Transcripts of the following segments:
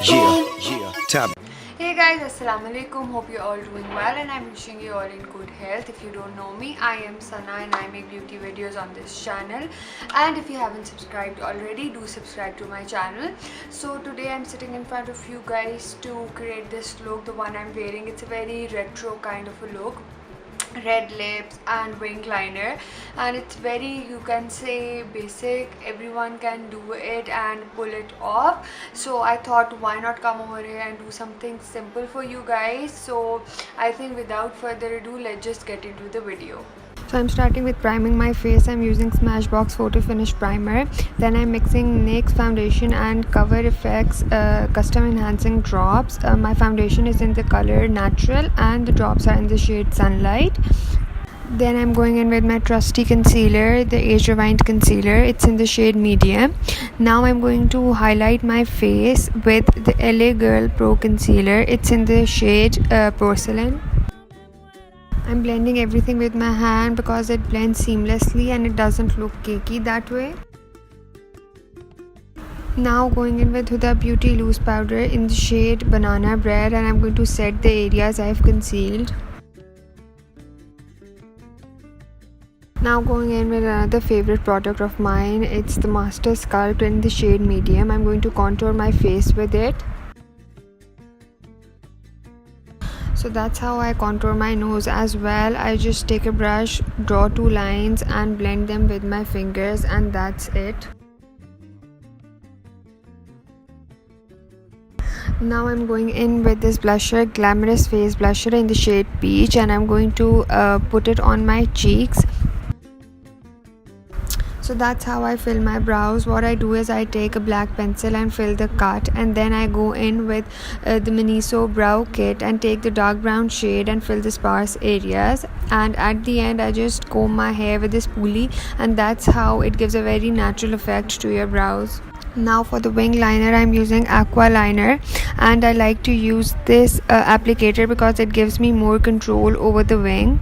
Yeah, top. Hey guys, assalamu alaikum. Hope you're all doing well and I'm wishing you all in good health. If you don't know me, I am Sana and I make beauty videos on this channel. And if you haven't subscribed already, do subscribe to my channel. So today I'm sitting in front of you guys to create this look, the one I'm wearing. It's a very retro kind of a look. Red lips and wing liner, and it's very, you can say, basic. Everyone can do it and pull it off, so I thought why not come over here and do something simple for you guys. So I think without further ado, let's just get into the video. So I'm starting with priming my face. I'm using Smashbox Photo Finish Primer. Then I'm mixing NYX foundation and Cover Effects Custom Enhancing Drops. My foundation is in the color Natural and the drops are in the shade Sunlight. Then I'm going in with my trusty concealer, the Age Rewind concealer. It's in the shade Medium. Now I'm going to highlight my face with the LA Girl Pro Concealer. It's in the shade Porcelain. I'm blending everything with my hand because it blends seamlessly and it doesn't look cakey that way. Now going in with Huda Beauty Loose Powder in the shade Banana Bread, and I'm going to set the areas I've concealed. Now going in with another favorite product of mine. It's the Master Sculpt in the shade Medium. I'm going to contour my face with it. So that's how I contour my nose as well. I just take a brush, draw two lines and blend them with my fingers, and that's it. Now I'm going in with this blusher, Glamorous Face Blusher in the shade Peach, and I'm going to put it on my cheeks. So that's how I fill my brows. What I do is I take a black pencil and fill the cut, and then I go in with the Miniso brow kit and take the dark brown shade and fill the sparse areas, and at the end I just comb my hair with this pulley, and that's how it gives a very natural effect to your brows. Now for the wing liner, I'm using Aqua Liner, and I like to use this applicator because it gives me more control over the wing.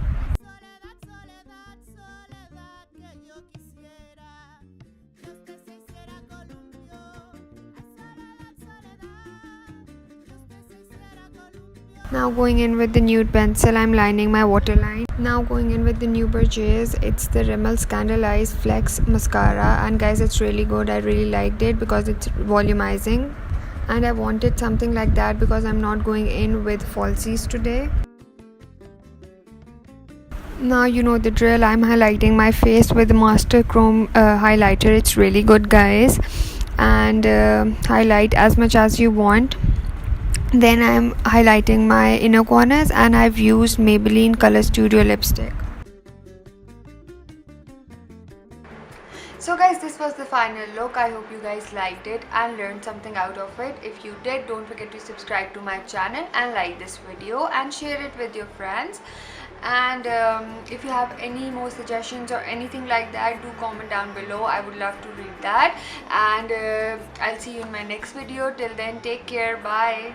Now going in with the nude pencil, I'm lining my waterline. Now going in with the new purchase, it's the Rimmel Scandalized Flex Mascara, and guys, it's really good. I really liked it because it's volumizing, and I wanted something like that because I'm not going in with falsies today. Now you know the drill. I'm highlighting my face with the Master Chrome highlighter. It's really good, guys, and highlight as much as you want. Then I'm highlighting my inner corners, and I've used Maybelline Color Studio lipstick. So guys, this was the final look. I hope you guys liked it and learned something out of it. If you did, don't forget to subscribe to my channel and like this video and share it with your friends. And if you have any more suggestions or anything like that, do comment down below. I would love to read that, and I'll see you in my next video. Till then, take care. Bye.